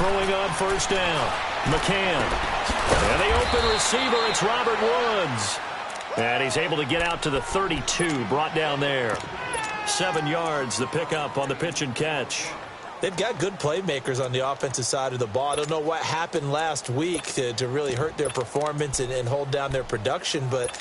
throwing on first down. McCann. And the open receiver, it's Robert Woods. And he's able to get out to the 32, brought down there. 7 yards, the pickup on the pitch and catch. They've got good playmakers on the offensive side of the ball. I don't know what happened last week to really hurt their performance and hold down their production, but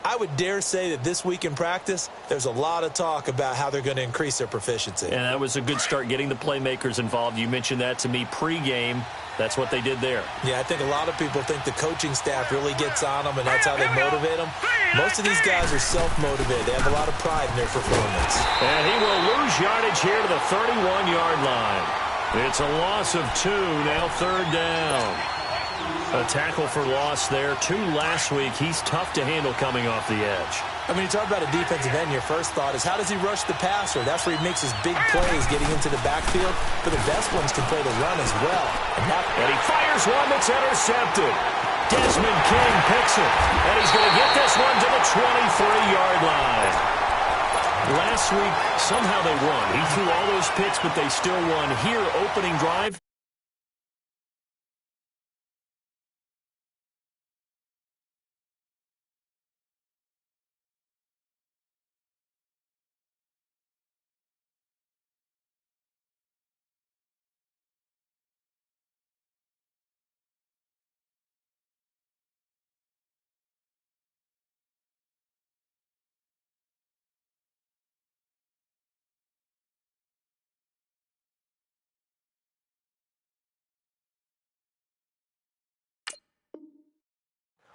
I would dare say that this week in practice, there's a lot of talk about how they're going to increase their proficiency. And that was a good start, getting the playmakers involved. You mentioned that to me pregame. That's what they did there. Yeah, I think a lot of people think the coaching staff really gets on them, and that's how they motivate them. Most of these guys are self-motivated. They have a lot of pride in their performance. And he will lose yardage here to the 31-yard line. It's a loss of 2, now third down. A tackle for loss there. 2 last week. He's tough to handle coming off the edge. I mean, you talk about a defensive end, your first thought is, how does he rush the passer? That's where he makes his big plays getting into the backfield. But the best ones can play the run as well. And he fires one that's intercepted. Desmond King picks it. And he's going to get this one to the 23-yard line. Last week, somehow they won. He threw all those picks, but they still won. Here, opening drive.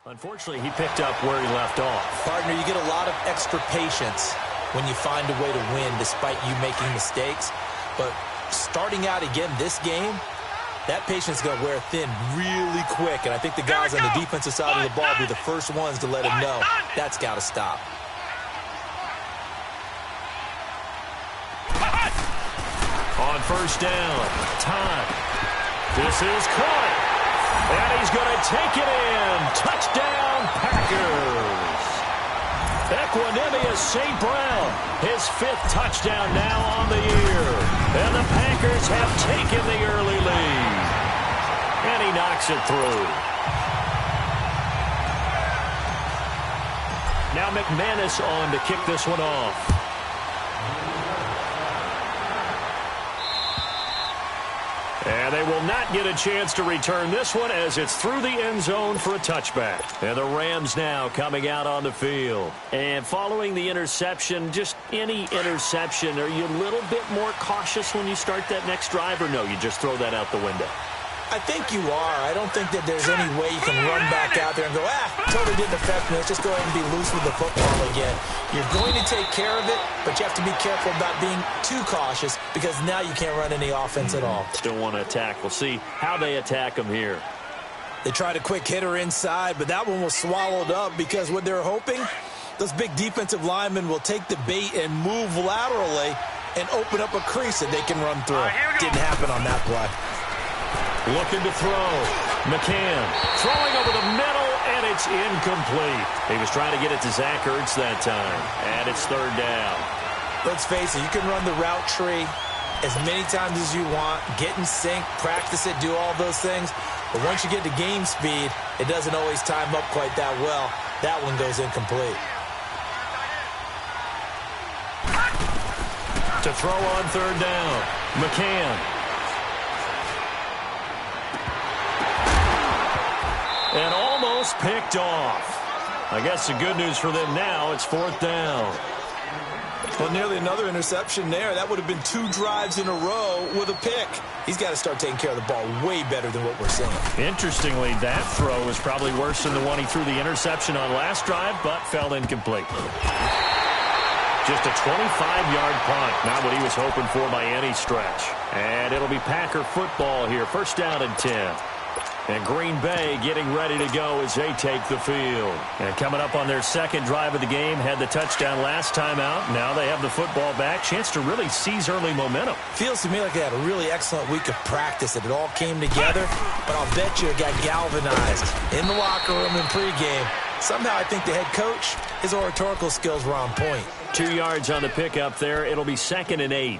Unfortunately, he picked up where he left off. Partner, you get a lot of extra patience when you find a way to win despite you making mistakes. But starting out again this game, that patience is going to wear thin really quick. And I think the guys on the defensive side of the ball will be the first ones to let him know that's got to stop. On first down, time. This is caught. And he's going to take it in. Touchdown, Packers. Equanimeous St. Brown, his 5th touchdown now on the year. And the Packers have taken the early lead. And he knocks it through. Now McManus on to kick this one off. And they will not get a chance to return this one as it's through the end zone for a touchback. And the Rams now coming out on the field. And following the interception, just any interception, are you a little bit more cautious when you start that next drive, or no, you just throw that out the window? I think you are. I don't think that there's any way you can run back out there and go, totally didn't affect me. Let's just go ahead and be loose with the football again. You're going to take care of it, but you have to be careful about being too cautious because now you can't run any offense at all. Still want to attack. We'll see how they attack them here. They tried a quick hitter inside, but that one was swallowed up because what they're hoping, those big defensive linemen will take the bait and move laterally and open up a crease that they can run through. Didn't happen on that play. Looking to throw. McCann throwing over the middle, and it's incomplete. He was trying to get it to Zach Ertz that time, and it's third down. Let's face it, you can run the route tree as many times as you want, get in sync, practice it, do all those things. But once you get to game speed, it doesn't always time up quite that well. That one goes incomplete. To throw on third down, McCann. And almost picked off. I guess the good news for them now, it's 4th down. Well, nearly another interception there. That would have been 2 drives in a row with a pick. He's got to start taking care of the ball way better than what we're seeing. Interestingly, that throw was probably worse than the one he threw the interception on last drive, but fell incomplete. Just a 25-yard punt. Not what he was hoping for by any stretch. And it'll be Packer football here. First down and 10. And Green Bay getting ready to go as they take the field. And coming up on their second drive of the game, had the touchdown last time out. Now they have the football back. Chance to really seize early momentum. Feels to me like they had a really excellent week of practice, that it all came together. But I'll bet you it got galvanized in the locker room in pregame. Somehow I think the head coach, his oratorical skills were on point. 2 yards on the pickup there. It'll be 2nd and 8.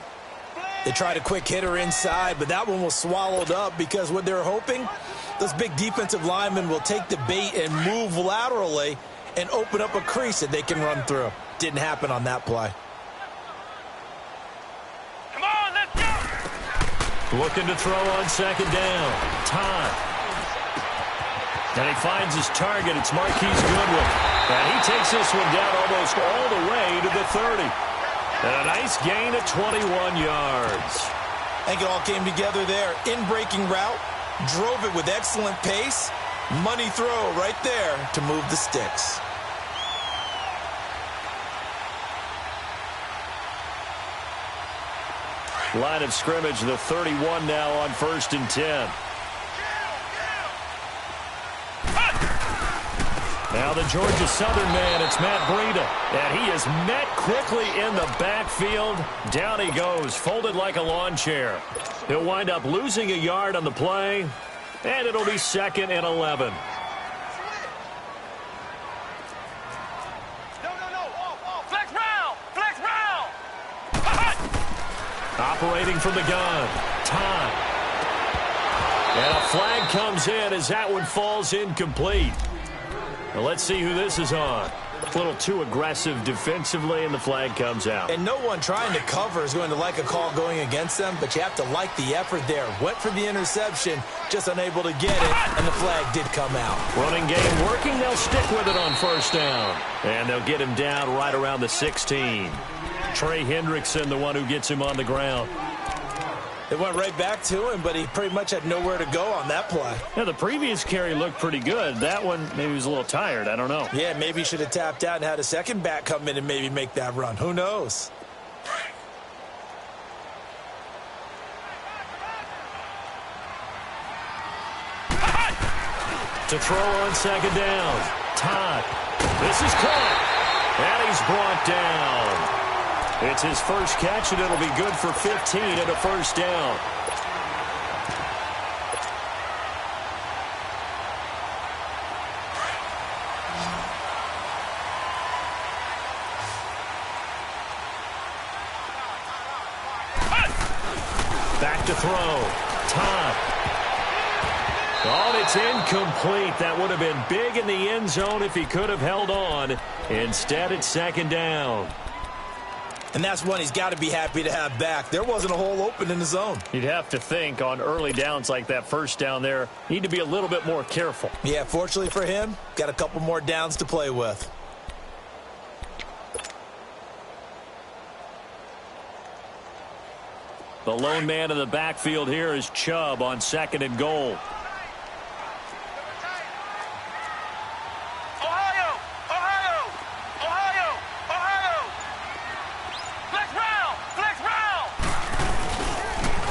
They tried a quick hitter inside, but that one was swallowed up because what they're hoping, those big defensive linemen will take the bait and move laterally and open up a crease that they can run through. Didn't happen on that play. Come on, let's go! Looking to throw on second down. Todd. And he finds his target. It's Marquise Goodwin. And he takes this one down almost all the way to the 30. And a nice gain of 21 yards. I think it all came together there. In-breaking route, drove it with excellent pace. Money throw right there to move the sticks. Line of scrimmage, the 31 now on 1st and 10. Now the Georgia Southern man, it's Matt Breida. And he is met quickly in the backfield. Down he goes, folded like a lawn chair. He'll wind up losing a yard on the play, and it'll be 2nd and 11. Flex round! Flex round! Operating from the gun. Time. And a flag comes in as that one falls incomplete. Now let's see who this is on. A little too aggressive defensively, and the flag comes out. And no one trying to cover is going to like a call going against them, but you have to like the effort there. Went for the interception, just unable to get it, and the flag did come out. Running game working. They'll stick with it on 1st down. And they'll get him down right around the 16. Trey Hendrickson, the one who gets him on the ground. It went right back to him, but he pretty much had nowhere to go on that play. Yeah, the previous carry looked pretty good. That one, maybe he was a little tired. I don't know. Yeah, maybe he should have tapped out and had a second back come in and maybe make that run. Who knows? To throw on 2nd down. Todd. This is caught. And he's brought down. It's his first catch, and it'll be good for 15 and a 1st down. Back to throw. Todd. Oh, it's incomplete. That would have been big in the end zone if he could have held on. Instead, it's 2nd down. And that's one he's got to be happy to have back. There wasn't a hole open in the zone. You'd have to think on early downs like that 1st down there, need to be a little bit more careful. Yeah, fortunately for him, got a couple more downs to play with. The lone man in the backfield here is Chubb on 2nd and goal.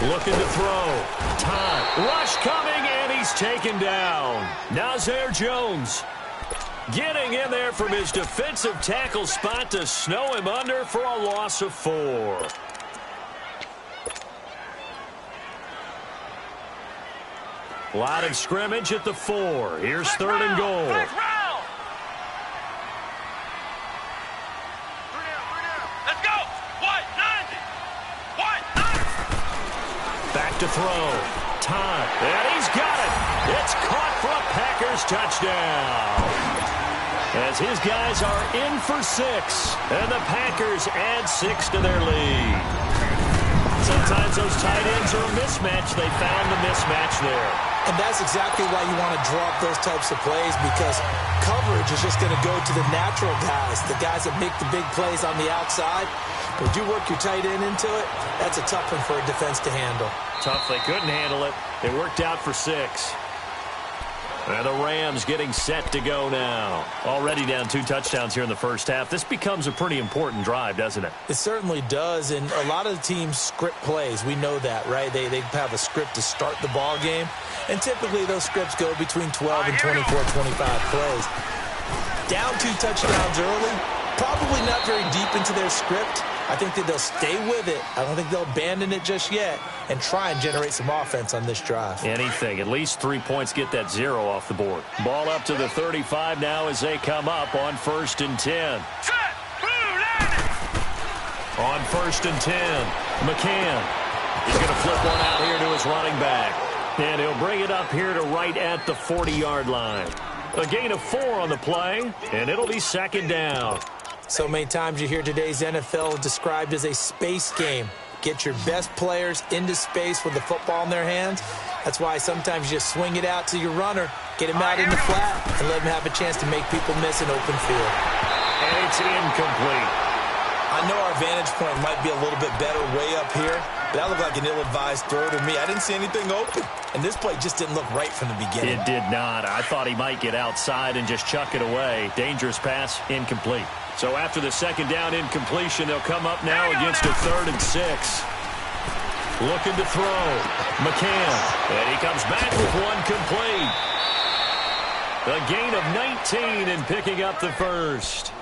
Looking to throw. Time. Rush coming, and he's taken down. Nazir Jones getting in there from his defensive tackle spot to snow him under for a loss of 4. Line of scrimmage at the 4. Here's 3rd and goal. To throw. Todd. And he's got it. It's caught for a Packers touchdown. As his guys are in for 6. And the Packers add 6 to their lead. Sometimes those tight ends are a mismatch. They found the mismatch there. And that's exactly why you want to draw up those types of plays, because coverage is just going to go to the natural guys, the guys that make the big plays on the outside. But you work your tight end into it, that's a tough one for a defense to handle. Tough. They couldn't handle it. It worked out for 6. And the Rams getting set to go now. Already down 2 touchdowns here in the 1st half. This becomes a pretty important drive, doesn't it? It certainly does, and a lot of the teams script plays. We know that, right? They have a script to start the ball game, and typically those scripts go between 12 and 24, 25 plays. Down 2 touchdowns early, probably not very deep into their script. I think that they'll stay with it. I don't think they'll abandon it just yet and try and generate some offense on this drive. Anything. At least 3 points, get that 0 off the board. Ball up to the 35 now as they come up on 1st and 10. On 1st and 10, McCann. He's going to flip one out here to his running back. And he'll bring it up here to right at the 40-yard line. A gain of 4 on the play, and it'll be second down. So many times you hear today's NFL described as a space game. Get your best players into space with the football in their hands. That's why sometimes you just swing it out to your runner, get him out in the flat, and let him have a chance to make people miss an open field. And it's incomplete. I know our vantage point might be a little bit better way up here, but that looked like an ill-advised throw to me. I didn't see anything open, and this play just didn't look right from the beginning. It did not. I thought he might get outside and just chuck it away. Dangerous pass, incomplete. So after the second down incompletion, they'll come up now against a 3rd and 6. Looking to throw. McCann. And he comes back with one complete. A gain of 19 and picking up the first.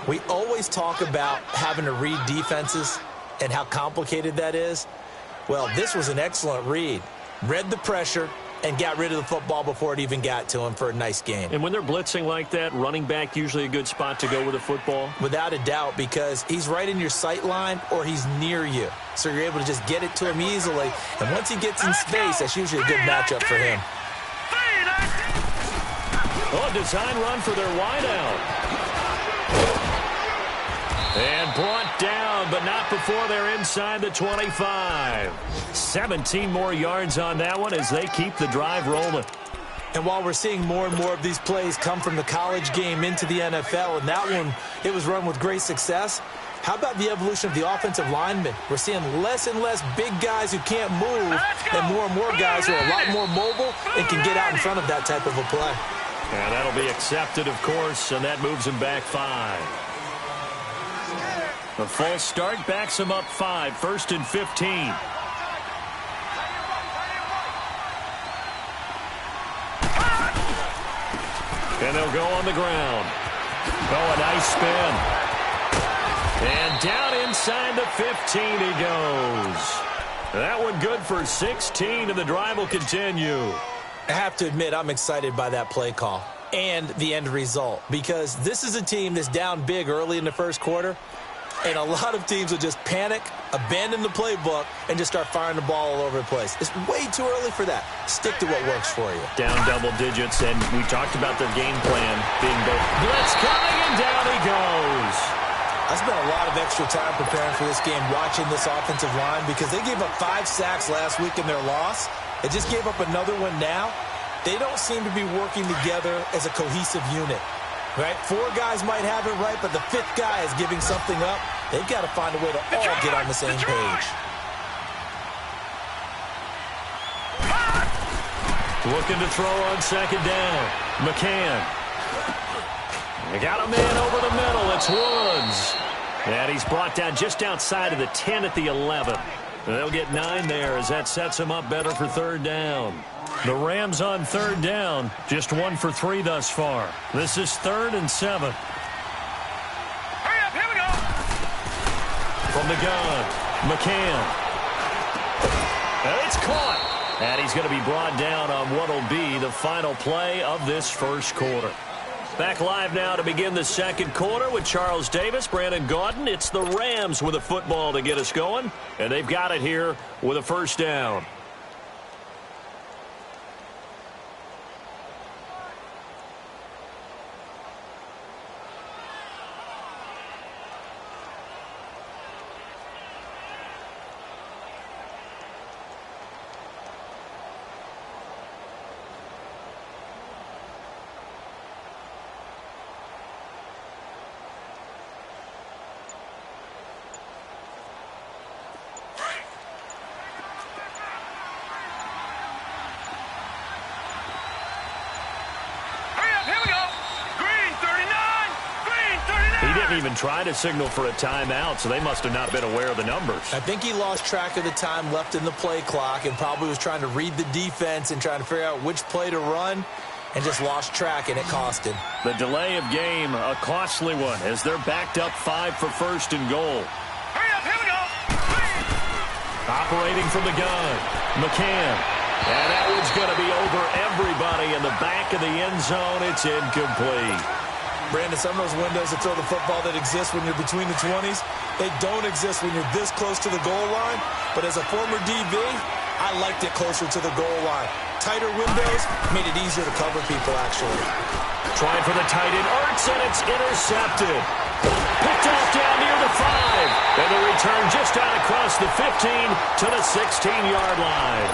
We always talk about having to read defenses and how complicated that is. Well, this was an excellent read. Read the pressure and got rid of the football before it even got to him for a nice game. And when they're blitzing like that, running back usually a good spot to go with the football? Without a doubt, because he's right in your sight line or he's near you. So you're able to just get it to him easily. And once he gets in space, that's usually a good matchup for him. Oh, design run for their wideout. And brought down, but not before they're inside the 25. 17 more yards on that one as they keep the drive rolling. And while we're seeing more and more of these plays come from the college game into the NFL, and that one, it was run with great success, how about the evolution of the offensive linemen? We're seeing less and less big guys who can't move and more guys who are a lot more mobile and can get out in front of that type of a play. And that'll be accepted, of course, and that moves him back 5. The false start backs him up 5, 1st and 15. And they'll go on the ground. Oh, a nice spin. And down inside the 15 he goes. That one good for 16, and the drive will continue. I have to admit, I'm excited by that play call and the end result, because this is a team that's down big early in the first quarter, and a lot of teams will just panic, abandon the playbook, and just start firing the ball all over the place. It's way too early for that. Stick to what works for you. Down double digits, and we talked about their game plan being both blitz coming, and down he goes. I spent a lot of extra time preparing for this game, watching this offensive line, because they gave up 5 sacks last week in their loss. They just gave up another one now. They don't seem to be working together as a cohesive unit. Right? 4 guys might have it right, but the 5th guy is giving something up. They've got to find a way to all get on the same page. Looking to throw on second down. McCann. They got a man over the middle. It's Woods. And he's brought down just outside of the 10 at the 11. They'll get 9 there as that sets him up better for 3rd down. The Rams on 3rd down, just 1 for 3 thus far. This is 3rd and 7. Hurry up, here we go. From the gun, McCann. And it's caught. And he's going to be brought down on what will be the final play of this first quarter. Back live now to begin the second quarter with Charles Davis, Brandon Gaudin. It's the Rams with a football to get us going, and they've got it here with a first down. Even try to signal for a timeout, so they must have not been aware of the numbers. I think he lost track of the time left in the play clock and probably was trying to read the defense and trying to figure out which play to run and just lost track, and it cost him. The delay of game, a costly one, as they're backed up 5 for 1st and goal. Hurry up, here we go. Operating from the gun, McCann. And that one's going to be over everybody in the back of the end zone. It's incomplete. Brandon, some of those windows to throw the football that exist when you're between the 20s, they don't exist when you're this close to the goal line. But as a former DB, I liked it closer to the goal line. Tighter windows made it easier to cover people, actually. Trying for the tight end, Ertz, and it's intercepted. Picked off down near the 5. And the return just out across the 15 to the 16-yard line.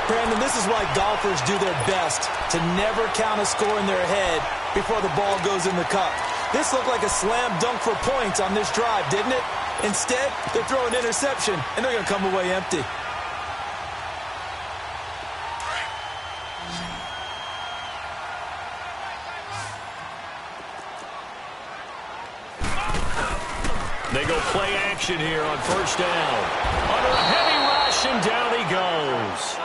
Brandon, this is why golfers do their best to never count a score in their head before the ball goes in the cup. This looked like a slam dunk for points on this drive, didn't it? Instead, they throw an interception, and they're going to come away empty. They go play action here on first down. Under a heavy rush, and down he goes.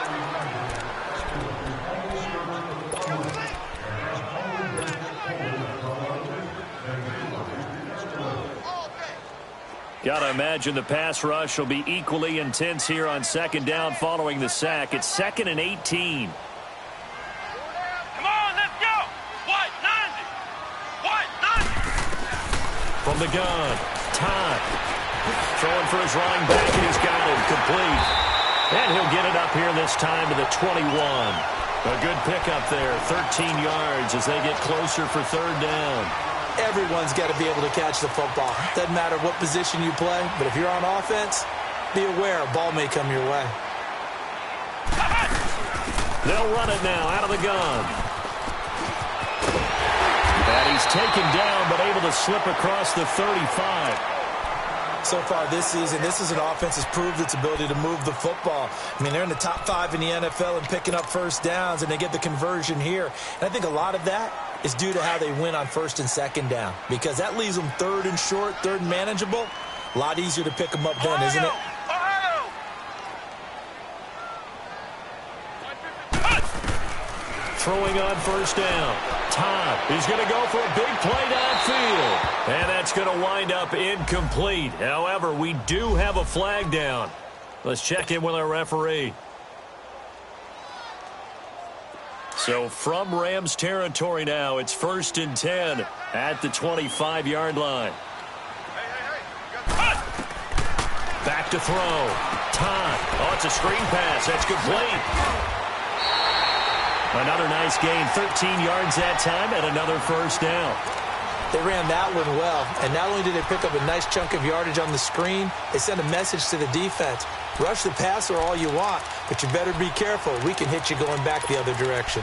Gotta imagine the pass rush will be equally intense here on second down following the sack. It's 2nd and 18. Come on, let's go. White 90. White 90. From the gun, Todd. Throwing for his running back, and he's got him complete. And he'll get it up here this time to the 21. A good pickup there, 13 yards as they get closer for third down. Everyone's got to be able to catch the football. Doesn't matter what position you play, but if you're on offense, be aware a ball may come your way. They'll run it now out of the gun. And he's taken down, but able to slip across the 35. So far this season, this is an offense that's proved its ability to move the football. I mean, they're in the top 5 in the NFL and picking up first downs, and they get the conversion here. And I think a lot of that is due to how they win on first and second down, because that leaves them third and short, third and manageable. A lot easier to pick them up then, isn't it? Throwing on first down. Todd, he's going to go for a big play downfield. And that's going to wind up incomplete. However, we do have a flag down. Let's check in with our referee. So from Rams territory now, it's 1st and 10 at the 25-yard line. Back to throw. Todd. Oh, it's a screen pass. That's complete. Another nice gain, 13 yards that time, and another first down. They ran that one well, and not only did they pick up a nice chunk of yardage on the screen, they sent a message to the defense. Rush the passer all you want, but you better be careful. We can hit you going back the other direction.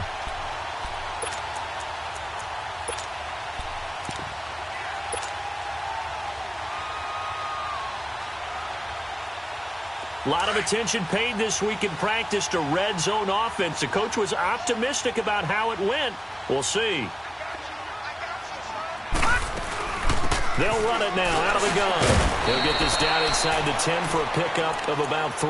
A lot of attention paid this week in practice to red zone offense. The coach was optimistic about how it went. We'll see. They'll run it now out of the gun. They'll get this down inside the 10 for a pickup of about 3.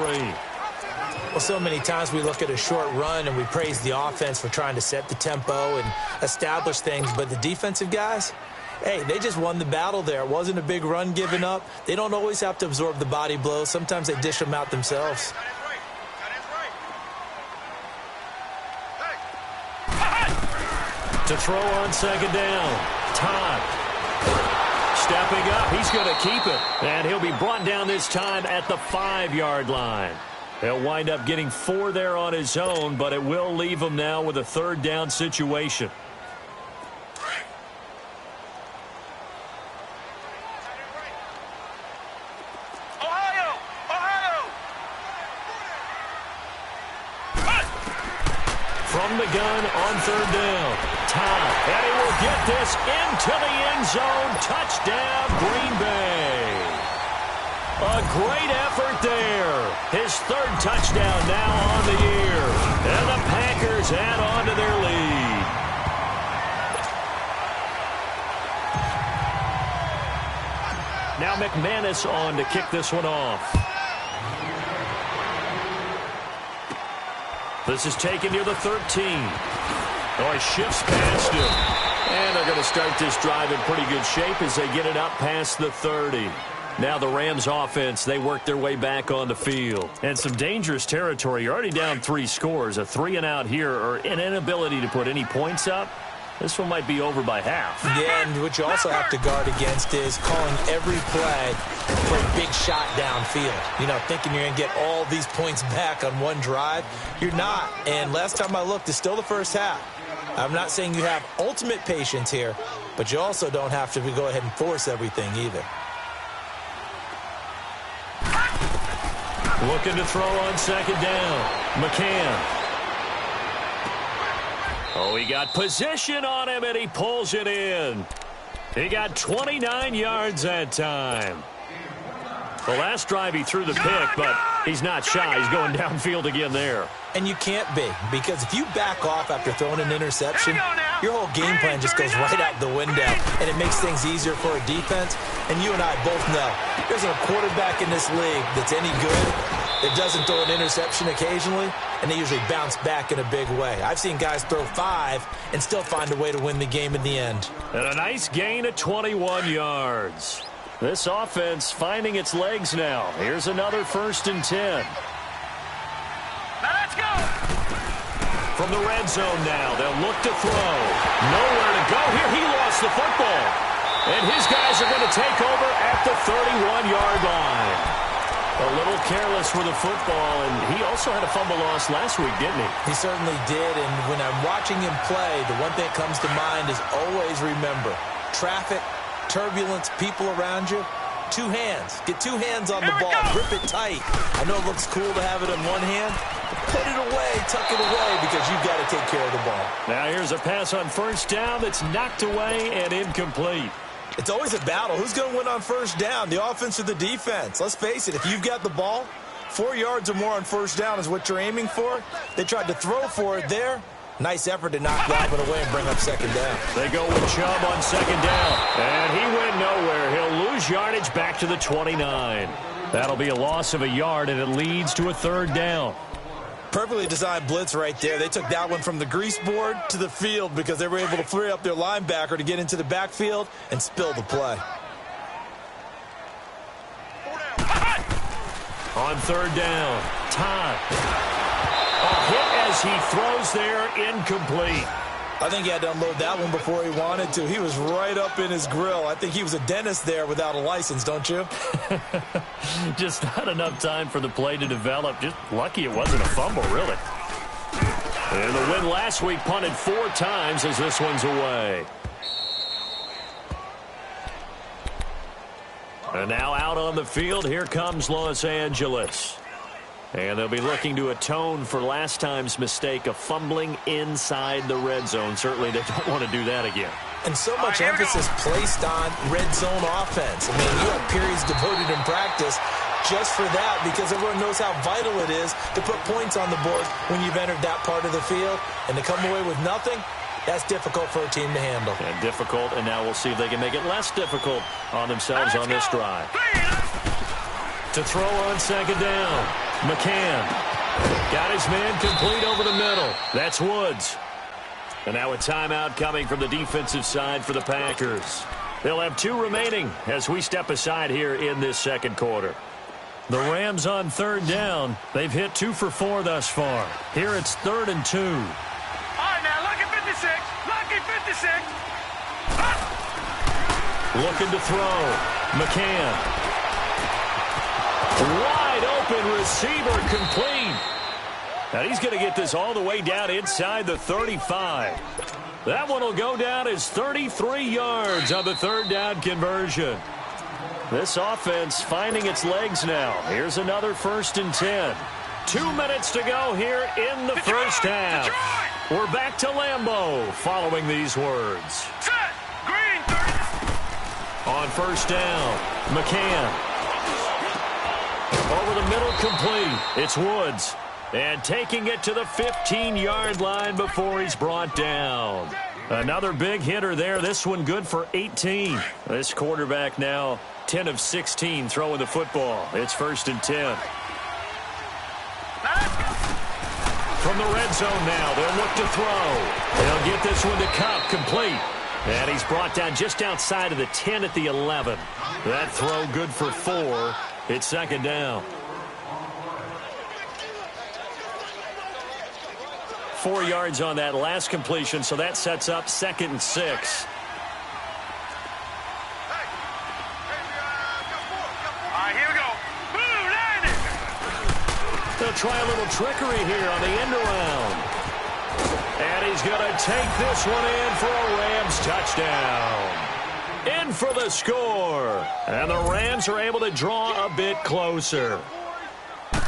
Well, so many times we look at a short run and we praise the offense for trying to set the tempo and establish things, but the defensive guys, hey, they just won the battle there. It wasn't a big run given up. They don't always have to absorb the body blows. Sometimes they dish them out themselves. To throw on second down. Todd. Stepping up. He's going to keep it. And he'll be brought down this time at the 5-yard line. He'll wind up getting 4 there on his own, but it will leave him now with a third down situation. From the gun on third down. Todd. And he will get this into the end zone. Touchdown, Green Bay. A great effort there. His third touchdown now on the year. And the Packers add on to their lead. Now McManus on to kick this one off. This is taken near the 13. Oh, he shifts past him. And they're going to start this drive in pretty good shape as they get it up past the 30. Now the Rams offense, they work their way back on the field. And some dangerous territory. You're already down 3 scores. A 3-and-out here or an inability to put any points up. This one might be over by half. Yeah, and what you also have to guard against is calling every play for a big shot downfield. You know, thinking you're going to get all these points back on one drive. You're not. And last time I looked, it's still the first half. I'm not saying you have ultimate patience here, but you also don't have to go ahead and force everything either. Looking to throw on second down. McCann. Oh, he got position on him, and he pulls it in. He got 29 yards that time. The last drive he threw the pick, but he's not shy. He's going downfield again there. And you can't be, because if you back off after throwing an interception, your whole game plan just goes right out the window, and it makes things easier for a defense. And you and I both know there's a quarterback in this league that's any good that doesn't throw an interception occasionally, and they usually bounce back in a big way. I've seen guys throw 5 and still find a way to win the game in the end. And a nice gain of 21 yards. This offense finding its legs now. Here's another 1st and 10. Now let's go. From the red zone now, they'll look to throw. Nowhere to go here. He lost the football. And his guys are going to take over at the 31-yard line. A little careless with the football, and he also had a fumble loss last week, didn't he? He certainly did, and when I'm watching him play, the one thing that comes to mind is always remember, traffic, turbulence, people around you, 2 hands. Get 2 hands on the ball. Grip it tight. I know it looks cool to have it in one hand, but put it away, tuck it away, because you've got to take care of the ball. Now here's a pass on 1st down that's knocked away and incomplete. It's always a battle. Who's going to win on 1st down, the offense or the defense? Let's face it, if you've got the ball, 4 yards or more on 1st down is what you're aiming for. They tried to throw for it there. Nice effort to knock that one away and bring up 2nd down. They go with Chubb on 2nd down. And he went nowhere. He'll lose yardage back to the 29. That'll be a loss of a yard, and it leads to a 3rd down. Perfectly designed blitz right there. They took that one from the grease board to the field because they were able to free up their linebacker to get into the backfield and spill the play. On 3rd down, Todd. A hit as he throws there, incomplete. I think he had to unload that one before he wanted to. He was right up in his grill. I think he was a dentist there without a license, don't you? Just not enough time for the play to develop. Just lucky it wasn't a fumble, really. And the win last week punted 4 times as this one's away. And now out on the field, here comes Los Angeles. And they'll be looking to atone for last time's mistake of fumbling inside the red zone. Certainly they don't want to do that again. And so much emphasis placed on red zone offense. I mean, you have periods devoted in practice just for that because everyone knows how vital it is to put points on the board when you've entered that part of the field. And to come away with nothing, that's difficult for a team to handle. And difficult, and now we'll see if they can make it less difficult on themselves on this drive. To throw on 2nd down. McCann got his man complete over the middle. That's Woods. And now a timeout coming from the defensive side for the Packers. They'll have 2 remaining as we step aside here in this 2nd quarter. The Rams on 3rd down. They've hit 2 for 4 thus far. Here it's 3rd and 2. All right, now, lucky 56. Lucky 56. Looking to throw. McCann. Wide open receiver complete. Now he's going to get this all the way down inside the 35. That one will go down as 33 yards on the 3rd down conversion. This offense finding its legs now. Here's another 1st and 10. 2 minutes to go here in the first half. We're back to Lambeau following these words. Set. Green. On 1st down, McCann. Over the middle, complete. It's Woods. And taking it to the 15-yard line before he's brought down. Another big hitter there. This one good for 18. This quarterback now 10 of 16 throwing the football. It's 1st and 10. From the red zone now, they'll look to throw. They'll get this one to Cup, complete. And he's brought down just outside of the 10 at the 11. That throw good for 4. It's 2nd down. 4 yards on that last completion, so that sets up 2nd and 6. Here we go. Boom, landed. They'll try a little trickery here on the end around. And he's going to take this one in for a Rams touchdown. In for the score. And the Rams are able to draw a bit closer.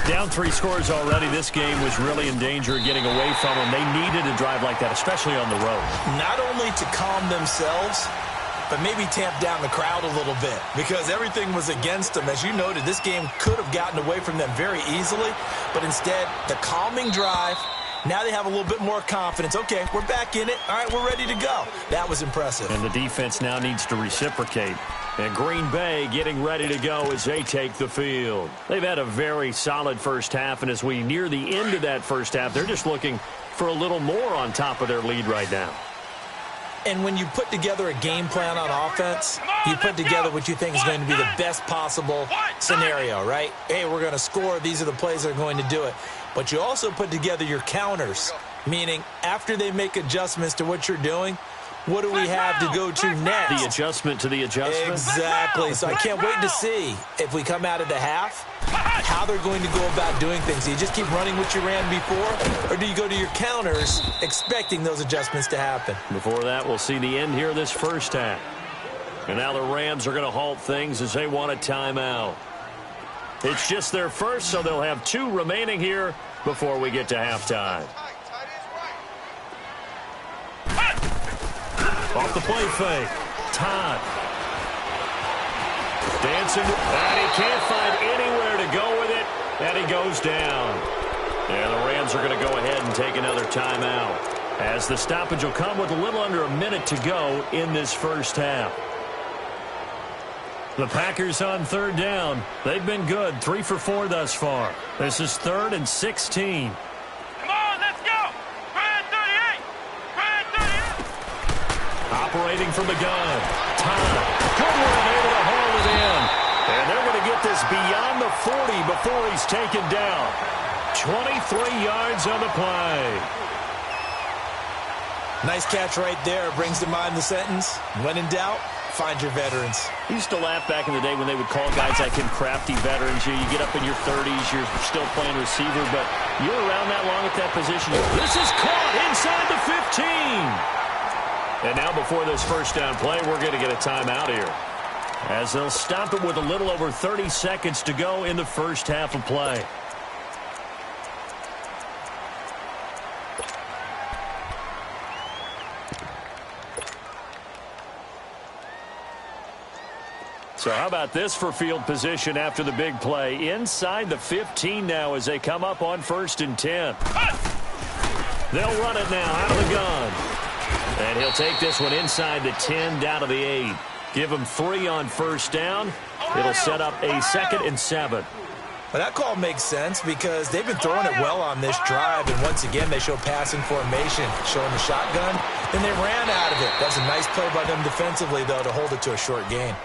Down 3 scores already. This game was really in danger of getting away from them. They needed a drive like that, especially on the road. Not only to calm themselves, but maybe tamp down the crowd a little bit because everything was against them. As you noted, this game could have gotten away from them very easily, but instead, the calming drive, now they have a little bit more confidence. Okay, we're back in it. All right, we're ready to go. That was impressive. And the defense now needs to reciprocate. And Green Bay getting ready to go as they take the field. They've had a very solid first half, and as we near the end of that first half, they're just looking for a little more on top of their lead right now. And when you put together a game plan on offense, you put together what you think is going to be the best possible scenario, right? Hey, we're going to score. These are the plays that are going to do it. But you also put together your counters, meaning after they make adjustments to what you're doing, what do we have to go to next? The adjustment to the adjustment? Exactly. So I can't wait to see if we come out of the half, how they're going to go about doing things. Do you just keep running what you ran before, or do you go to your counters expecting those adjustments to happen? Before that, we'll see the end here of this first half. And now the Rams are going to halt things as they want a timeout. It's just their first, so they'll have 2 remaining here before we get to halftime. Off the play fake. Todd. Dancing. And he can't find anywhere to go with it. And he goes down. And the Rams are going to go ahead and take another timeout, as the stoppage will come with a little under a minute to go in this first half. The Packers on 3rd down. They've been good. 3 for 4 thus far. This is 3rd and 16. Come on, let's go. Brad 38. Brad 38. Operating from the gun. Todd. Good one, able to haul it in. And they're going to get this beyond the 40 before he's taken down. 23 yards on the play. Nice catch right there. Brings to mind the sentence, when in doubt, find your veterans. I used to laugh back in the day when they would call guys like him crafty veterans. You get up in your 30s, you're still playing receiver, but you're around that long at that position. This is caught inside the 15. And now before this first down play, we're going to get a timeout here, as they'll stop it with a little over 30 seconds to go in the first half of play. So how about this for field position after the big play? Inside the 15 now as they come up on 1st and 10. They'll run it now out of the gun. And he'll take this one inside the 10 down to the 8. Give him 3 on first down. It'll set up a 2nd and 7. Well, that call makes sense because they've been throwing it well on this drive, and once again they show passing formation, showing the shotgun. Then they ran out of it. That's a nice play by them defensively, though, to hold it to a short gain.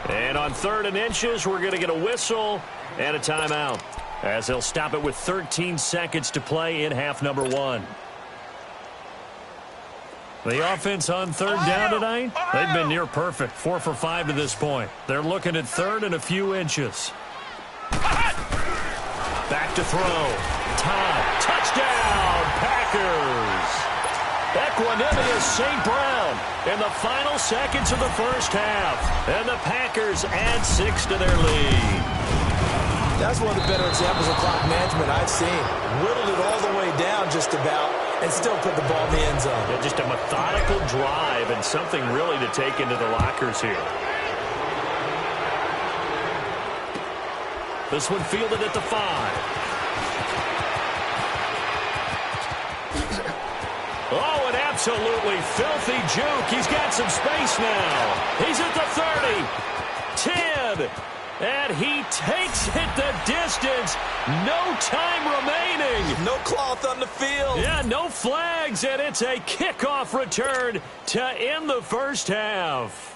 And on 3rd and inches, we're going to get a whistle and a timeout, as they'll stop it with 13 seconds to play in half number 1. The offense on 3rd down tonight, they've been near perfect. 4 for 5 to this point. They're looking at 3rd and a few inches. Back to throw. Todd. Touchdown, Packers. Equanimous St. Brown in the final seconds of the first half. And the Packers add 6 to their lead. That's one of the better examples of clock management I've seen. Whittled it all the way down just about and still put the ball in the end zone. Yeah, just a methodical drive and something really to take into the lockers here. This one fielded at the 5. Oh, an absolutely filthy juke. He's got some space now. He's at the 30. 10. And he takes it the distance. No time remaining. No cloth on the field. Yeah, no flags, and it's a kickoff return to end the first half.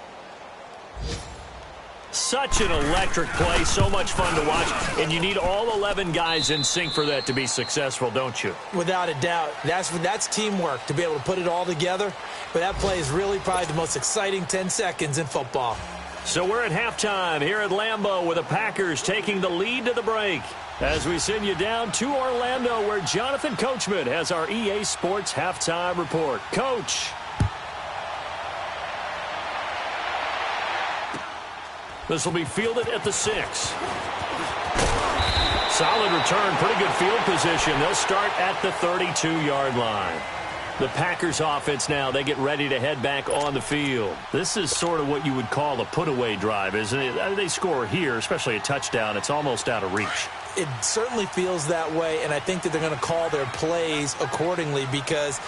Such an electric play, so much fun to watch, and you need all 11 guys in sync for that to be successful, don't you? Without a doubt. That's teamwork, to be able to put it all together. But that play is really probably the most exciting 10 seconds in football. So we're at halftime here at Lambeau with the Packers taking the lead to the break. As we send you down to Orlando where Jonathan Coachman has our EA Sports halftime report. Coach. This will be fielded at the 6. Solid return, pretty good field position. They'll start at the 32-yard line. The Packers offense now, they get ready to head back on the field. This is sort of what you would call a put-away drive, isn't it? They score here, especially a touchdown. It's almost out of reach. It certainly feels that way, and I think that they're going to call their plays accordingly because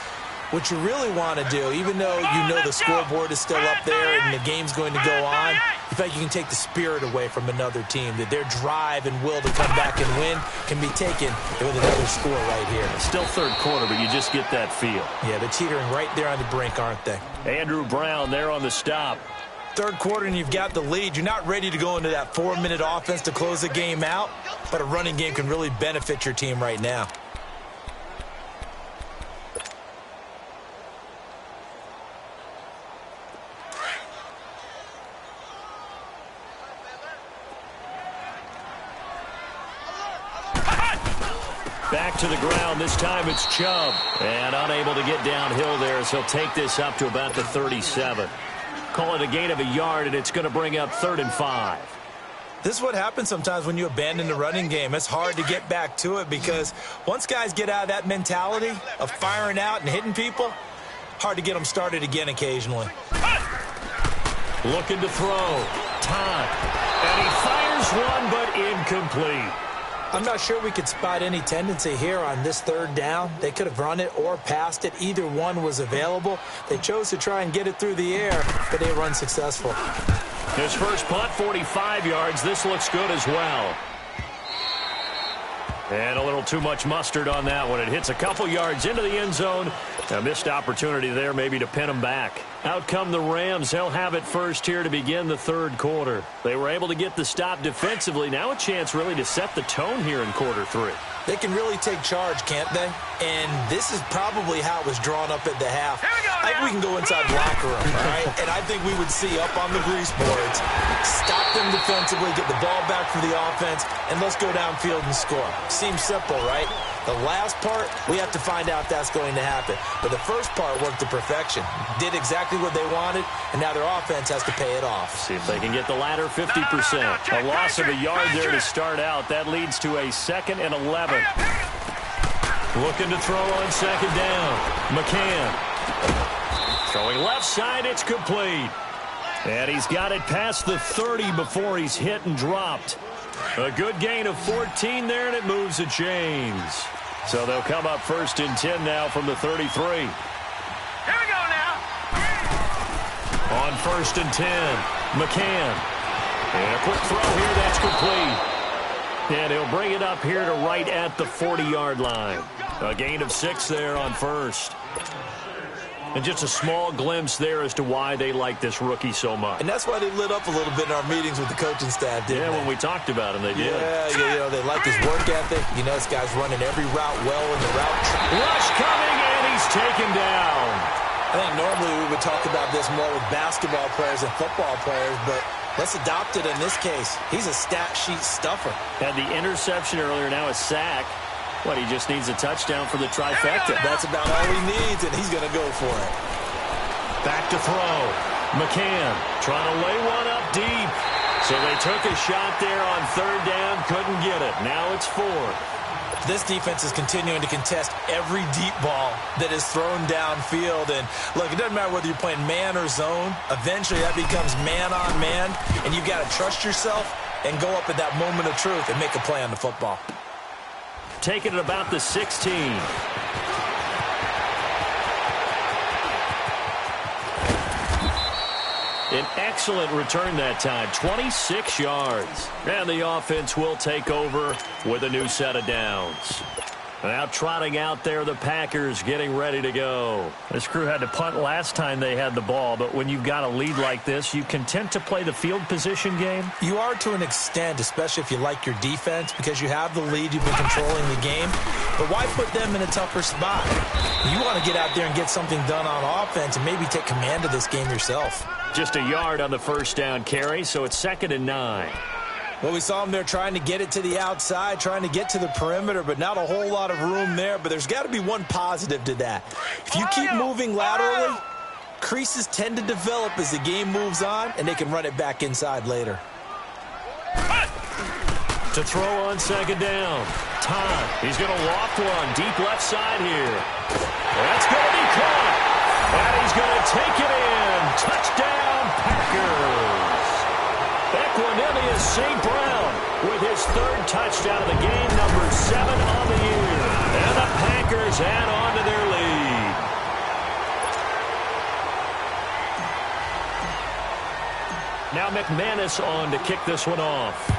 what you really want to do, even though you know the scoreboard is still up there and the game's going to go on, in fact, you can take the spirit away from another team, that their drive and will to come back and win can be taken with another score right here. Still third quarter, but you just get that feel. Yeah, they're teetering right there on the brink, aren't they? Andrew Brown there on the stop. Third quarter and you've got the lead. You're not ready to go into that 4-minute offense to close the game out, but a running game can really benefit your team right now. Back to the ground. This time it's Chubb. And unable to get downhill there as he'll take this up to about the 37. Call it a gain of a yard, and it's going to bring up 3rd and 5. This is what happens sometimes when you abandon the running game. It's hard to get back to it because once guys get out of that mentality of firing out and hitting people, hard to get them started again occasionally. Looking to throw. Time. And he fires one, but incomplete. I'm not sure we could spot any tendency here on this 3rd down. They could have run it or passed it. Either one was available. They chose to try and get it through the air, but they were unsuccessful. His first punt, 45 yards. This looks good as well. And a little too much mustard on that one. It hits a couple yards into the end zone. A missed opportunity there maybe to pin him back. Out come the Rams. They'll have it first here to begin the 3rd quarter. They were able to get the stop defensively. Now a chance really to set the tone here in quarter 3. They can really take charge, can't they? And this is probably how it was drawn up at the half. I think we can go inside the locker room, all right? And I think we would see up on the grease boards, stop them defensively, get the ball back for the offense, and let's go downfield and score. Seems simple, right? The last part, we have to find out if that's going to happen. But the first part worked to perfection. Did exactly what they wanted, and now their offense has to pay it off. See if they can get the latter 50%. A loss of a yard there to start out. That leads to a 2nd and 11. Looking to throw on 2nd down. McCann. Throwing left side, it's complete. And he's got it past the 30 before he's hit and dropped. A good gain of 14 there, and it moves the chains. So they'll come up 1st and 10 now from the 33. Here we go now. On 1st and 10, McCann. And a quick throw here, that's complete. And he'll bring it up here to right at the 40-yard line. A gain of 6 there on 1st. And just a small glimpse there as to why they like this rookie so much. And that's why they lit up a little bit in our meetings with the coaching staff, didn't they? Yeah, when we talked about him, they did. Yeah, you know, they like his work ethic. You know, this guy's running every route well in the route. Rush coming, and he's taken down. I think normally we would talk about this more with basketball players and football players, but let's adopt it in this case. He's a stat sheet stuffer. Had the interception earlier, now a sack. What, he just needs a touchdown for the trifecta. That's about all he needs, and he's going to go for it. Back to throw. McCann trying to lay one up deep. So they took a shot there on 3rd down, couldn't get it. Now it's 4th. This defense is continuing to contest every deep ball that is thrown downfield. And, look, it doesn't matter whether you're playing man or zone. Eventually that becomes man on man, and you've got to trust yourself and go up at that moment of truth and make a play on the football. Taking it about the 16. An excellent return that time, 26 yards. And the offense will take over with a new set of downs. Now trotting out there, the Packers getting ready to go. This crew had to punt last time they had the ball, but when you've got a lead like this, you content to play the field position game? You are to an extent, especially if you like your defense, because you have the lead, you've been controlling the game. But why put them in a tougher spot? You want to get out there and get something done on offense and maybe take command of this game yourself. Just a yard on the first down carry, so it's 2nd and 9. Well, we saw him there trying to get it to the outside, trying to get to the perimeter, but not a whole lot of room there. But there's got to be one positive to that. If you keep moving laterally, creases tend to develop as the game moves on, and they can run it back inside later. To throw on 2nd down. Todd, he's going to loft one deep left side here. That's going to be caught. And he's going to take it in. Touchdown, Packers. Equanimous St. Brown with his 3rd touchdown of the game, number 7 on the year. And the Packers add on to their lead. Now McManus on to kick this one off.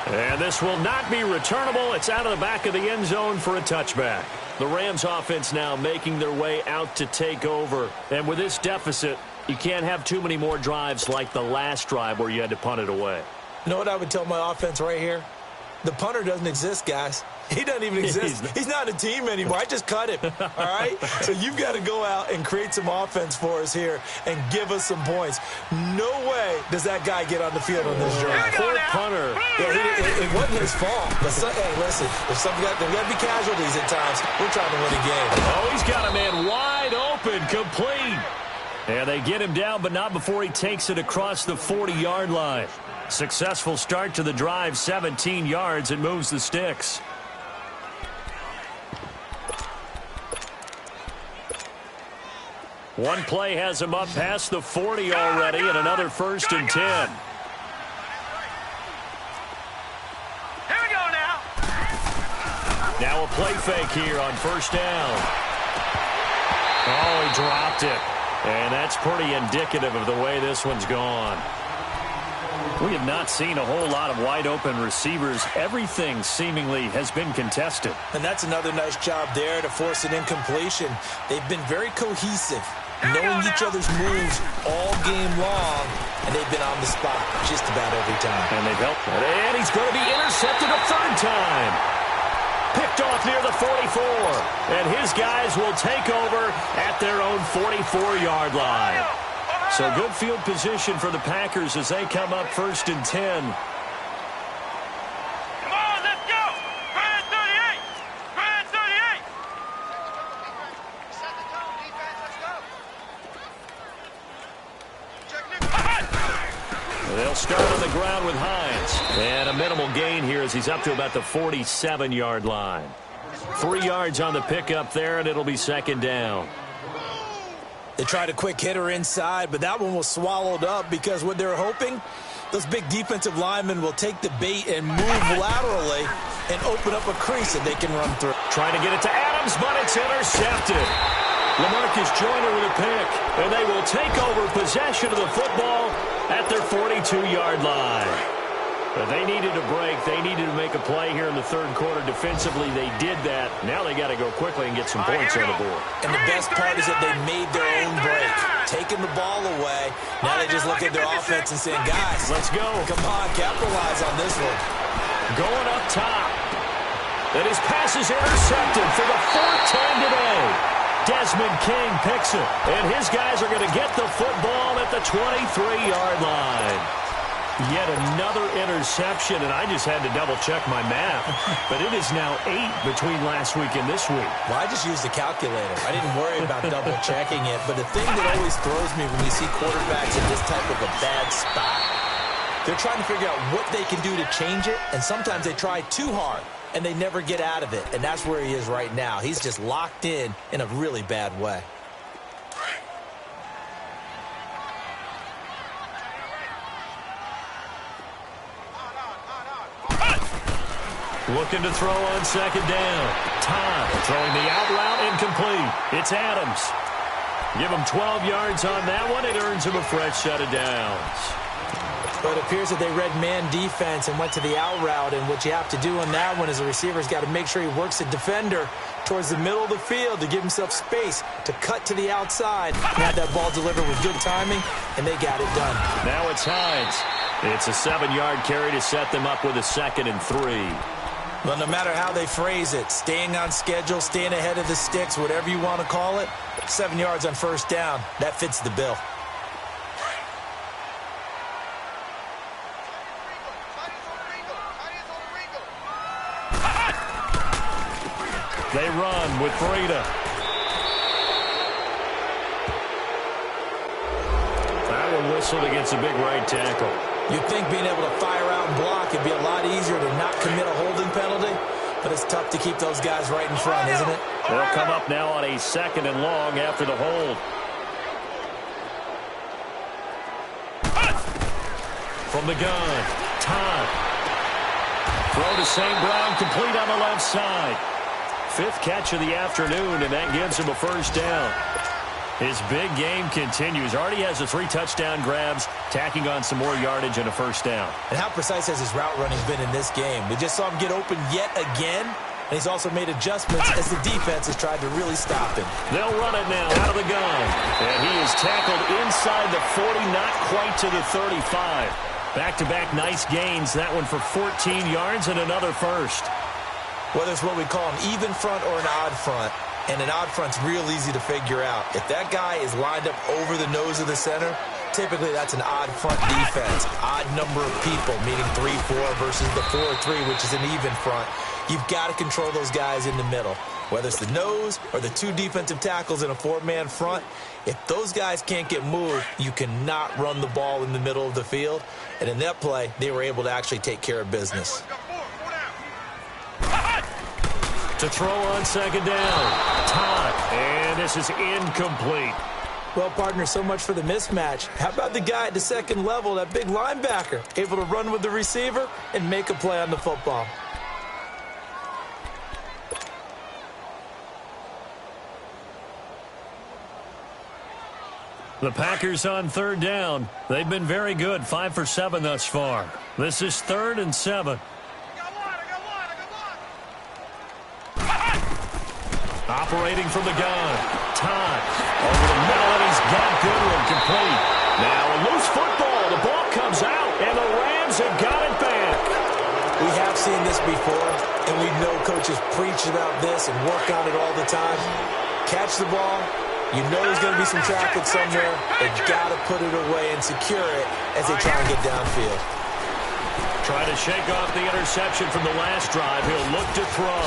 And this will not be returnable. It's out of the back of the end zone for a touchback. The Rams offense now making their way out to take over. And with this deficit, you can't have too many more drives like the last drive where you had to punt it away. You know what I would tell my offense right here? The punter doesn't exist, guys. He doesn't even exist. He's not a team anymore. I just cut him, all right? So you've got to go out and create some offense for us here and give us some points. No way does that guy get on the field on this drive. Poor punter. Yeah, it wasn't his fault. But hey, listen, there's got to be casualties at times. We're trying to win a game. Oh, he's got a man wide open, complete. And they get him down, but not before he takes it across the 40-yard line. Successful start to the drive, 17 yards, and moves the sticks. One play has him up past the 40 already, and another 1st and 10. Here we go now. Now a play fake here on 1st down. Oh, he dropped it. And that's pretty indicative of the way this one's gone. We have not seen a whole lot of wide-open receivers. Everything seemingly has been contested. And that's another nice job there to force an incompletion. They've been very cohesive, knowing each other's moves all game long, and they've been on the spot just about every time. And they've helped. And he's going to be intercepted a 3rd time. Picked off near the 44. And his guys will take over at their own 44-yard line. So good field position for the Packers as they come up 1st and 10. Come on, let's go. Brand 38. Brand 38. Set the tone, defense. Let's go. They'll start on the ground with Hines. And a minimal gain here as he's up to about the 47-yard line. 3 yards on the pickup there, and it'll be 2nd down. They tried a quick hitter inside, but that one was swallowed up because what they're hoping, those big defensive linemen will take the bait and move laterally and open up a crease that they can run through. Trying to get it to Adams, but it's intercepted. LaMarcus Joyner with a pick, and they will take over possession of the football at their 42-yard line. But they needed a break. They needed to make a play here in the 3rd quarter. Defensively, they did that. Now they got to go quickly and get some points on the board. And the best part is that they made their own break, taking the ball away. Now they just look at their offense and saying, guys, let's go. Come on, capitalize on this one. Going up top. And his pass is intercepted for the 4th time today. Desmond King picks it. And his guys are going to get the football at the 23-yard line. Yet another interception, and I just had to double-check my math. But it is now 8 between last week and this week. Well, I just used a calculator. I didn't worry about double-checking it. But the thing that always throws me when you see quarterbacks in this type of a bad spot, they're trying to figure out what they can do to change it, and sometimes they try too hard, and they never get out of it. And that's where he is right now. He's just locked in a really bad way. Looking to throw on 2nd down. Todd throwing the out route incomplete. It's Adams. Give him 12 yards on that one. It earns him a fresh set of downs. But it appears that they read man defense and went to the out route, and what you have to do on that one is the receiver's got to make sure he works the defender towards the middle of the field to give himself space to cut to the outside and have that ball delivered with good timing, and they got it done. Now it's Hines. It's a 7-yard carry to set them up with a 2nd and 3. Well, no matter how they phrase it, staying on schedule, staying ahead of the sticks, whatever you want to call it, 7 yards on first down, that fits the bill. They run with Breida. That one whistled against a big right tackle. You'd think being able to fire out and block would be a lot easier to not commit a holding penalty, but it's tough to keep those guys right in front, isn't it? They'll come up now on a 2nd and long after the hold. From the gun, Todd. Throw to St. Brown, complete on the left side. 5th catch of the afternoon, and that gives him a first down. His big game continues. Already has the 3 touchdown grabs, tacking on some more yardage and a first down. And how precise has his route running been in this game? We just saw him get open yet again, and he's also made adjustments as the defense has tried to really stop him. They'll run it now out of the gun. And he is tackled inside the 40, not quite to the 35. Back-to-back nice gains. That one for 14 yards and another first. Whether it's what we call an even front or an odd front, and an odd front's real easy to figure out. If that guy is lined up over the nose of the center, typically that's an odd front defense. Odd number of people, meaning 3-4 versus the 4-3, which is an even front. You've got to control those guys in the middle. Whether it's the nose or the 2 defensive tackles in a 4-man front, if those guys can't get moved, you cannot run the ball in the middle of the field. And in that play, they were able to actually take care of business. To throw on 2nd down. Todd. And this is incomplete. Well, partner, so much for the mismatch. How about the guy at the 2nd level, that big linebacker, able to run with the receiver and make a play on the football? The Packers on 3rd down. They've been very good, 5 for 7 thus far. This is 3rd and 7. Operating from the gun. Todd. Over the middle, and he's got Goodwin complete. Now a loose football. The ball comes out, and the Rams have got it back. We have seen this before, and we know coaches preach about this and work on it all the time. Catch the ball. You know there's going to be some traffic somewhere. They've got to put it away and secure it as they try and get downfield. Trying to shake off the interception from the last drive. He'll look to throw.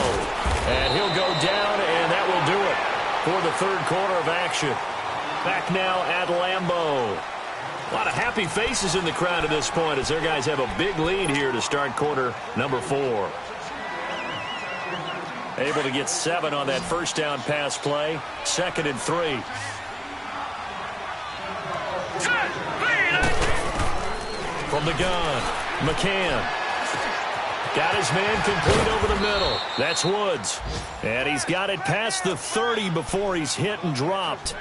And he'll go down, and that will do it for the 3rd quarter of action. Back now at Lambeau. A lot of happy faces in the crowd at this point as their guys have a big lead here to start quarter number 4. Able to get 7 on that first down pass play. 2nd and 3. From the gun, McCann. Got his man complete over the middle. That's Woods. And he's got it past the 30 before he's hit and dropped.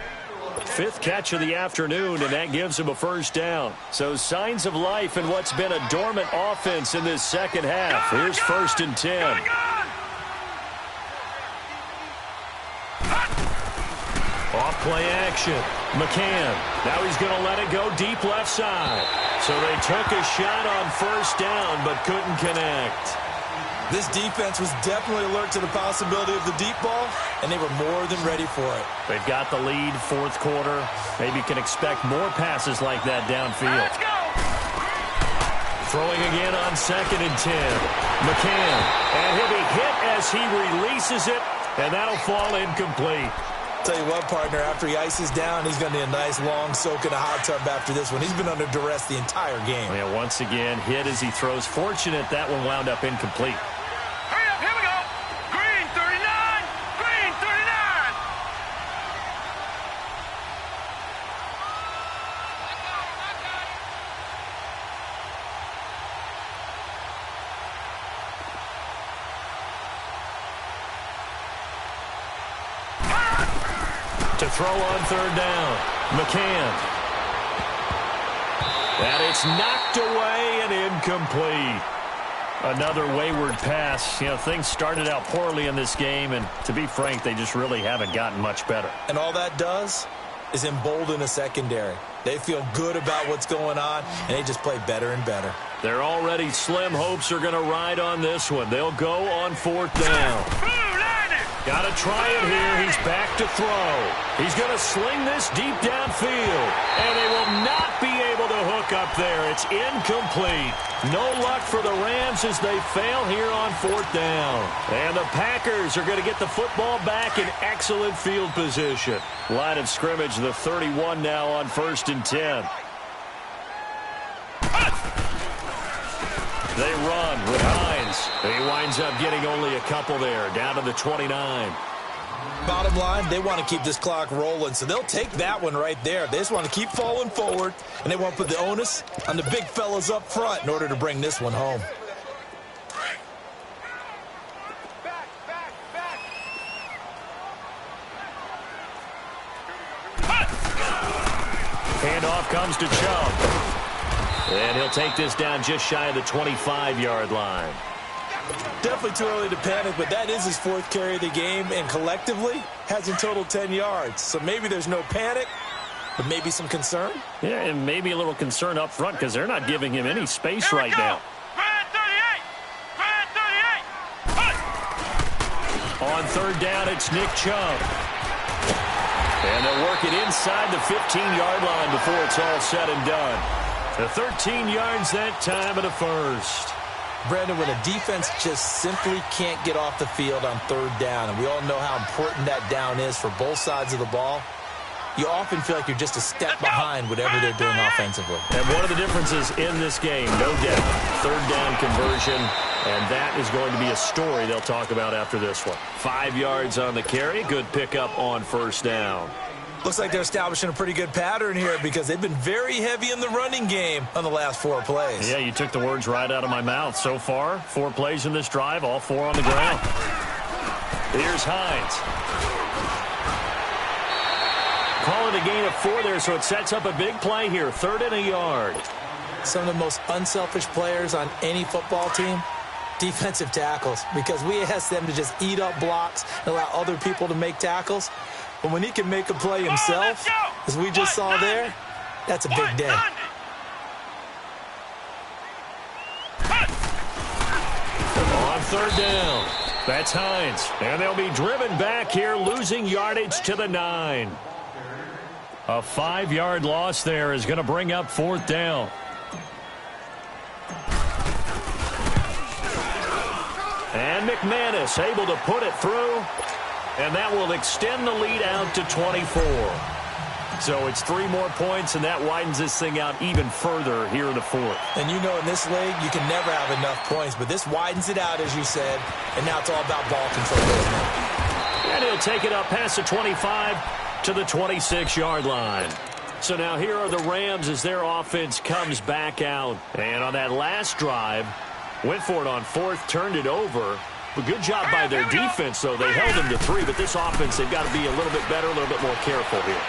5th catch of the afternoon, and that gives him a first down. So signs of life in what's been a dormant offense in this second half. Here's 1st and 10. Off play action. McCann. Now he's going to let it go deep left side. So they took a shot on first down but couldn't connect. This defense was definitely alert to the possibility of the deep ball, and they were more than ready for it. They've got the lead, 4th quarter. Maybe can expect more passes like that downfield. Let's go. Throwing again on 2nd and 10. McCann. And he'll be hit as he releases it, and that'll fall incomplete. Tell you what, partner, after he ices down, he's going to need a nice long soak in a hot tub after this one. He's been under duress the entire game. Yeah, once again, hit as he throws. Fortunate that one wound up incomplete. Hurry up, here we go. Green 39. Green 39. To throw on 3rd down. McCann. And it's knocked away and incomplete. Another wayward pass. You know, things started out poorly in this game, and to be frank, they just really haven't gotten much better. And all that does is embolden a secondary. They feel good about what's going on, and they just play better and better. Their already slim hopes are going to ride on this one. They'll go on 4th down. Got to try it here. He's back to throw. He's going to sling this deep downfield. And they will not be able to hook up there. It's incomplete. No luck for the Rams as they fail here on 4th down. And the Packers are going to get the football back in excellent field position. Line of scrimmage, the 31 now on 1st and 10. They run with Hines. He winds up getting only a couple there, down to the 29. Bottom line, they want to keep this clock rolling, so they'll take that one right there. They just want to keep falling forward, and they want to put the onus on the big fellas up front in order to bring this one home. Handoff comes to Chubb. And he'll take this down just shy of the 25-yard line. Definitely too early to panic, but that is his 4th carry of the game, and collectively has in total 10 yards. So maybe there's no panic, but maybe some concern. Yeah, and maybe a little concern up front because they're not giving him any space right now. On 3rd down, it's Nick Chubb. And they'll work it inside the 15-yard line before it's all said and done. The 13 yards that time of the 1st. Brandon, when a defense just simply can't get off the field on 3rd down, and we all know how important that down is for both sides of the ball, you often feel like you're just a step behind whatever they're doing offensively. And one of the differences in this game, no doubt, 3rd down conversion, and that is going to be a story they'll talk about after this one. 5 yards on the carry, good pickup on 1st down. Looks like they're establishing a pretty good pattern here because they've been very heavy in the running game on the last 4 plays. Yeah, you took the words right out of my mouth. So far, 4 plays in this drive, all 4 on the ground. Here's Hines. Call it a gain of 4 there, so it sets up a big play here. 3rd and a yard. Some of the most unselfish players on any football team, defensive tackles, because we ask them to just eat up blocks and allow other people to make tackles. But when he can make a play himself, as we just saw there, that's a big day. On 3rd down, that's Hines. And they'll be driven back here, losing yardage to the 9. A 5-yard loss there is going to bring up 4th down. And McManus able to put it through. And that will extend the lead out to 24. So it's 3 more points, and that widens this thing out even further here in the 4th. And you know in this league, you can never have enough points, but this widens it out, as you said, and now it's all about ball control, isn't it? And he'll take it up past the 25 to the 26-yard line. So now here are the Rams as their offense comes back out. And on that last drive, went for it on 4th, turned it over. A good job by their defense, though. They held them to 3, but this offense, they've got to be a little bit better, a little bit more careful here.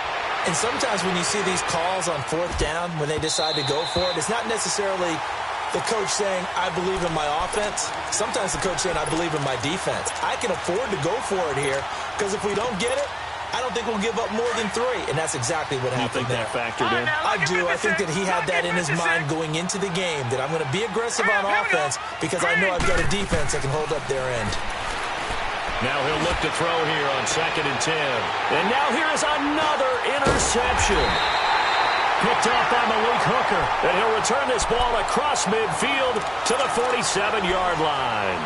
And sometimes when you see these calls on 4th down, when they decide to go for it, it's not necessarily the coach saying, I believe in my offense. Sometimes the coach saying, I believe in my defense. I can afford to go for it here, because if we don't get it, I don't think we'll give up more than 3, and that's exactly what happened there. You think that factored in? I do. I think that he had that in his mind going into the game, that I'm going to be aggressive on offense because I know I've got a defense that can hold up their end. Now he'll look to throw here on 2nd and 10. And now here is another interception. Picked up by Malik Hooker, and he'll return this ball across midfield to the 47-yard line.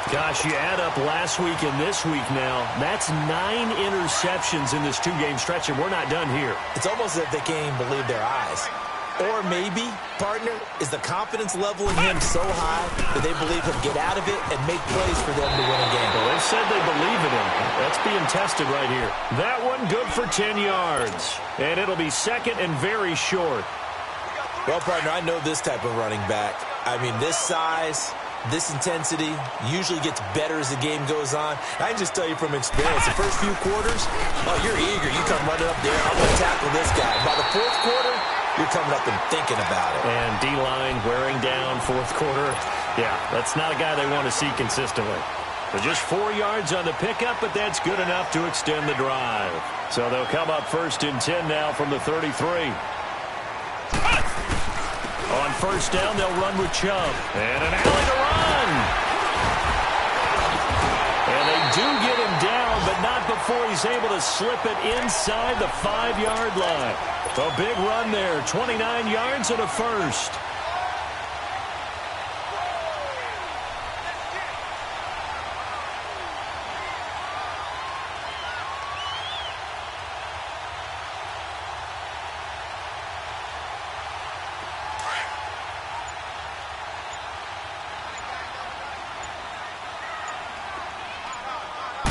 Gosh, you add up last week and this week now, that's 9 interceptions in this 2-game stretch, and we're not done here. It's almost as if they can't even believe their eyes. Or maybe, partner, is the confidence level in him so high that they believe he'll get out of it and make plays for them to win a game. Well, they've said they believe in him. That's being tested right here. That one good for 10 yards, and it'll be 2nd and very short. Well, partner, I know this type of running back. I mean, this size, this intensity usually gets better as the game goes on. I can just tell you from experience, the first few quarters, oh, you're eager. You come running up there, I'm going to tackle this guy. By the 4th quarter, you're coming up and thinking about it. And D-line wearing down fourth quarter. Yeah, that's not a guy they want to see consistently. So just 4 yards on the pickup, but that's good enough to extend the drive. So they'll come up 1st and 10 now from the 33. On first down, they'll run with Chubb. And an alley to run. And they do get him down, but not before he's able to slip it inside the 5-yard line. A big run there, 29 yards and a first.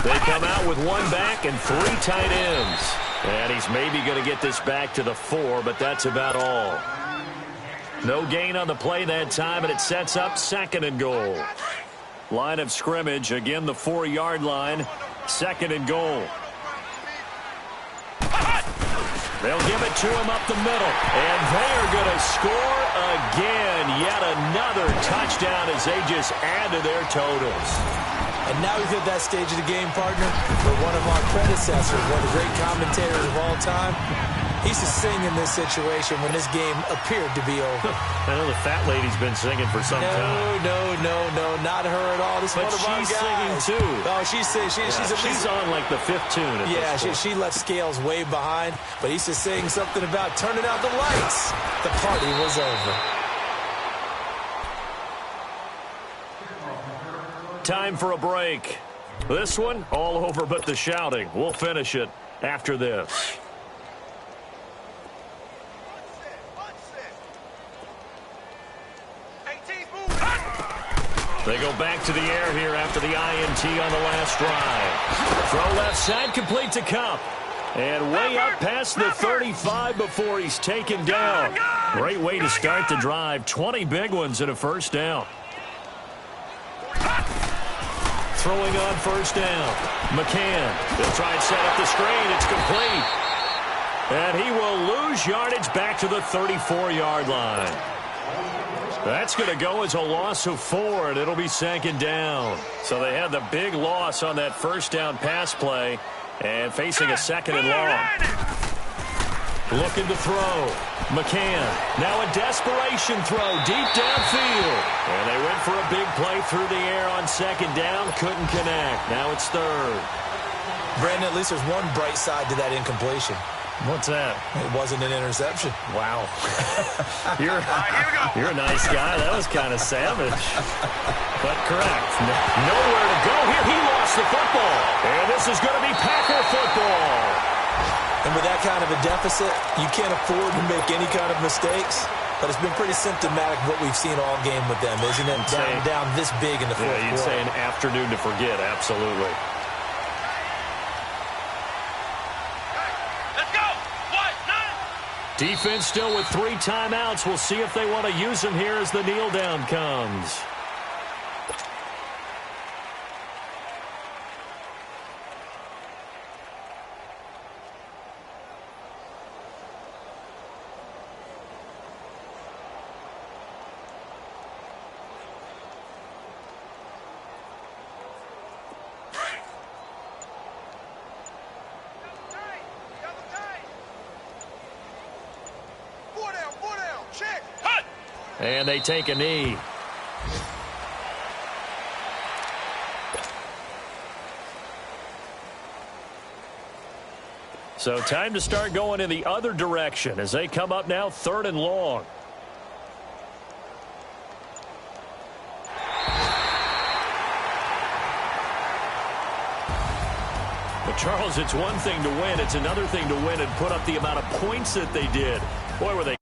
They come out with 1 back and 3 tight ends. And he's maybe going to get this back to the 4, but that's about all. No gain on the play that time, and it sets up 2nd and goal. Line of scrimmage, again the 4-yard line, 2nd and goal. They'll give it to him up the middle, and they are going to score again. Yet another touchdown as they just add to their totals. And now we've hit that stage of the game, partner, where one of our predecessors, one of the great commentators of all time, he used to sing in this situation when this game appeared to be over. I know the fat lady's been singing for some time. No, not her at all. This is one of our guys. But she's singing too. Oh, she's on like the 5th tune. She left scales way behind, but he used to sing something about turning out the lights. The party was over. Time for a break. This one, all over but the shouting. We'll finish it after this. They go back to the air here after the INT on the last drive. Throw left side, complete to Kupp. And way up past the 35 before he's taken down. Great way to start the drive. 20 big ones and a first down. Throwing on first down. McCann. They'll try and set up the screen. It's complete. And he will lose yardage back to the 34-yard line. That's going to go as a loss of 4, and it'll be 2nd down. So they had the big loss on that first down pass play and facing a 2nd and long. Looking to throw. McCann. Now a desperation throw deep downfield. And they went for a big play through the air on 2nd down. Couldn't connect. Now it's 3rd. Brandon, at least there's one bright side to that incompletion. What's that? It wasn't an interception. Wow. You're a nice guy. That was kind of savage. But correct. Nowhere to go here. He lost the football. And this is going to be Packer football. And with that kind of a deficit, you can't afford to make any kind of mistakes. But it's been pretty symptomatic what we've seen all game with them, isn't it? Down this big in the fourth quarter. You'd say an afternoon to forget. Absolutely. Defense still with 3 timeouts. We'll see if they want to use them here as the kneel down comes. And they take a knee. So time to start going in the other direction as they come up now 3rd and long. But Charles, it's one thing to win. It's another thing to win and put up the amount of points that they did. Boy, were they